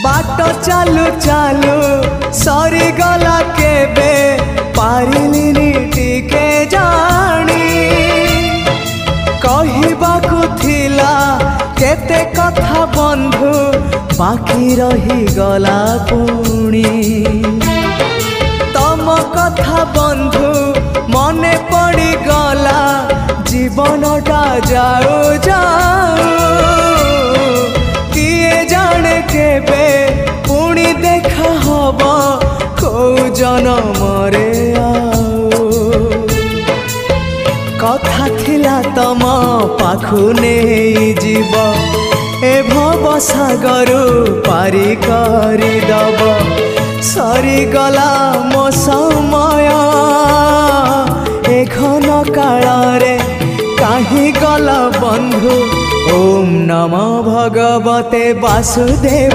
बाट चालू चालू सरी गला केबे पारिलिनी टिके जानी कहिबाकु थिला केते कथा बंधु बाकी रही गला पुणी तम कथा बंधु मने पड़ी गला जीवनटा जाऊ जाऊ किए जाने केबे पुणी देखा हब को जनमरे कथा थिला तम पाखु नहीं जीव ए भव सागरु पारी करी दब सरी गला मो समय ए घन काल रे काहे गल बंधु। ओम नमो भगवते वासुदेव।